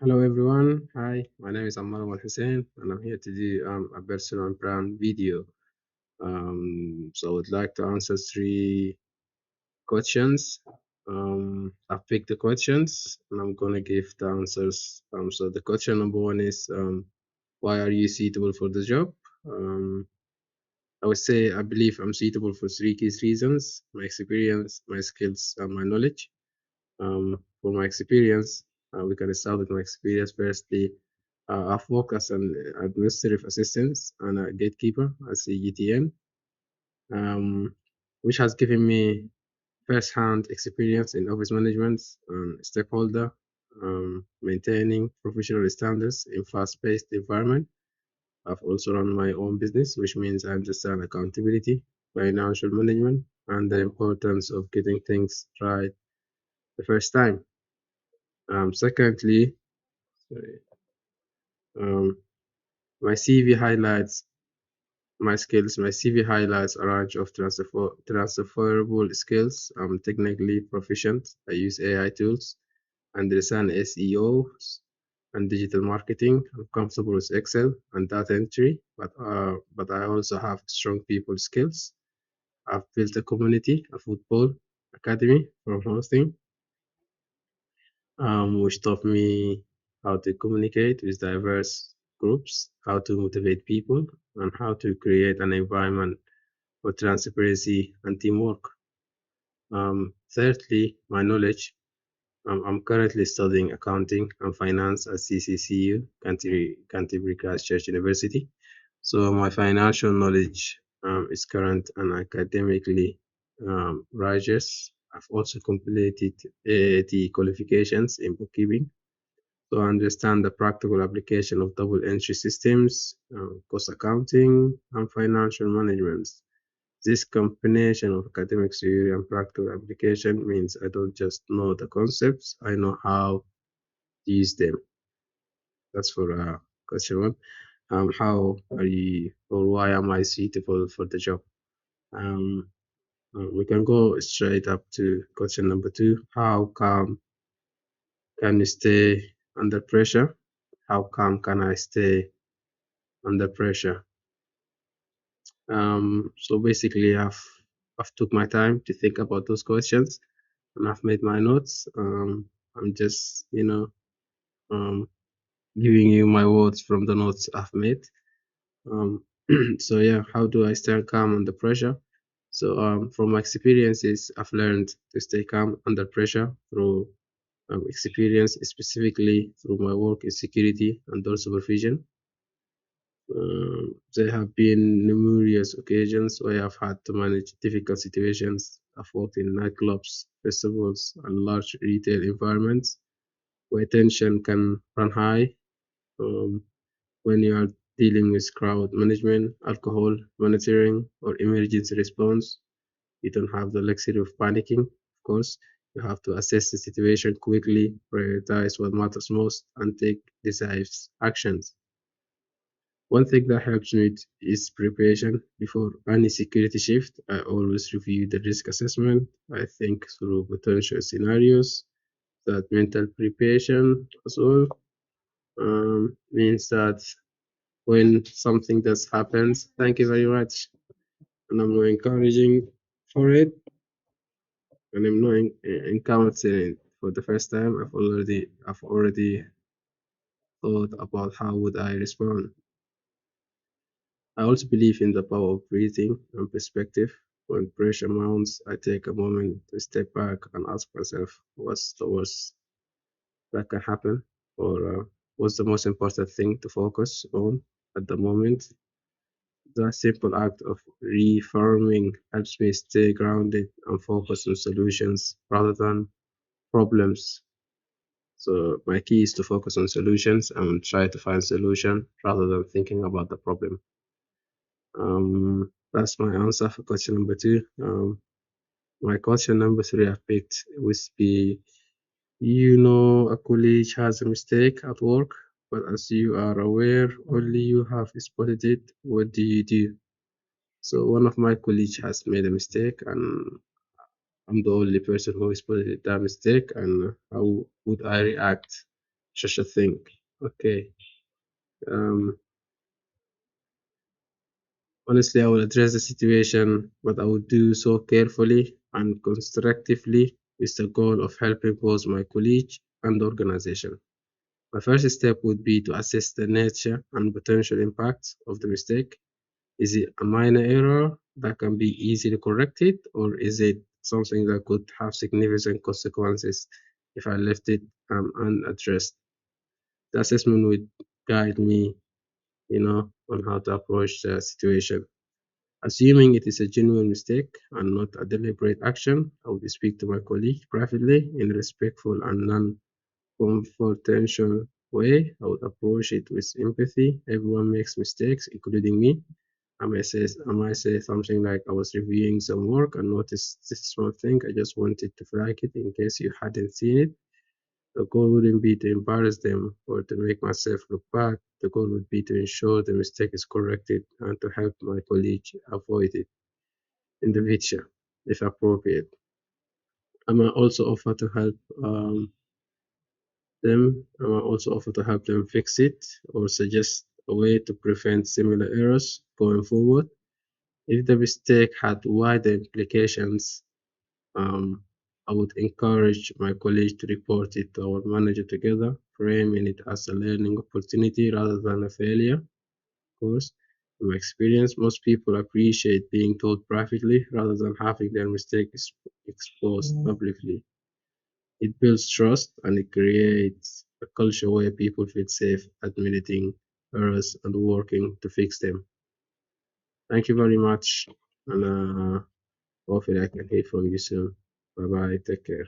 Hello everyone. Hi, my name is Ammar Al Hussein and I'm here to do a personal brand video. So I would like to answer three questions. I've picked the questions and I'm gonna give the answers. So the question number one is why are you suitable for the job? Um, I would say I believe I'm suitable for three key reasons: my experience, my skills, and my knowledge. For my experience, we can start with my experience firstly. I've worked as an administrative assistant and a gatekeeper at CGTN, um, which has given me first-hand experience in office management and stakeholder maintaining professional standards in fast-paced environment. I've also run my own business, which means I understand accountability, financial management, and the importance of getting things right the first time. Secondly, sorry, um, my CV highlights my skills. My CV highlights a range of transferable skills. I'm technically proficient. I use AI tools, understand SEOs and digital marketing. I'm comfortable with Excel and data entry, but I also have strong people skills. I've built a community, a football academy from hosting, which taught me how to communicate with diverse groups, how to motivate people, and how to create an environment for transparency and teamwork. Thirdly, my knowledge. I'm currently studying accounting and finance at CCCU, Canterbury Christchurch University. So my financial knowledge is current and academically rigorous. I've also completed AAT qualifications in bookkeeping, so I understand the practical application of double entry systems, cost accounting, and financial management. This combination of academic theory and practical application means I don't just know the concepts, I know how to use them. That's for question one. How are you, or why am I suitable for the job? Um, we can go straight up to question number two. How calm can you stay under pressure? How calm can I stay under pressure? So basically, I've took my time to think about those questions, and I've made my notes. I'm just um, giving you my words from the notes I've made. Um, so yeah, how do I stay calm under pressure? So from my experiences, I've learned to stay calm under pressure through experience, specifically through my work in security and door supervision. There have been numerous occasions where I've had to manage difficult situations. I've worked in nightclubs, festivals, and large retail environments where tension can run high. Um, when you are dealing with crowd management, alcohol monitoring, or emergency response, you don't have the luxury of panicking. Of course, you have to assess the situation quickly, prioritize what matters most, and take decisive actions. One thing that helps me is preparation. Before any security shift, I always review the risk assessment. I think through potential scenarios. That mental preparation as well means that when something does happens, thank you very much, and I'm not encouraging for it, and I'm not encountering it for the first time. I've already thought about how would I respond. I also believe in the power of breathing and perspective. When pressure mounts, I take a moment to step back and ask myself, what's the worst that can happen? Or what's the most important thing to focus on at the moment? The simple act of reforming helps me stay grounded and focus on solutions rather than problems. So my key is to focus on solutions and try to find solution rather than thinking about the problem. That's my answer for question number two. My question number three I picked would be, a colleague has a mistake at work, but as you are aware, only you have spotted it. What do you do? So one of my colleagues has made a mistake, and I'm the only person who spotted that mistake. And how would I react? such a thing. Okay. Um, Honestly, I will address the situation, but I will do so carefully and constructively with the goal of helping both my colleague and the organization. My first step would be to assess the nature and potential impacts of the mistake. Is it a minor error that can be easily corrected, or is it something that could have significant consequences if I left it unaddressed? The assessment would guide me, on how to approach the situation. Assuming it is a genuine mistake and not a deliberate action, I would speak to my colleague privately in a respectful and non-confrontational way. I would approach it with empathy. Everyone makes mistakes, including me. I might say something like, I was reviewing some work and noticed this small thing. I just wanted to flag it in case you hadn't seen it. The goal wouldn't be to embarrass them or to make myself look bad. The goal would be to ensure the mistake is corrected and to help my colleague avoid it in the future, if appropriate. I might also offer to help them fix it or suggest a way to prevent similar errors going forward. If the mistake had wider implications, um, I would encourage my colleagues to report it to our manager together, framing it as a learning opportunity rather than a failure. Of course, in my experience, most people appreciate being told privately rather than having their mistakes exposed publicly. It builds trust and it creates a culture where people feel safe admitting errors and working to fix them. Thank you very much, and hopefully I can hear from you soon. Bye bye. Take care.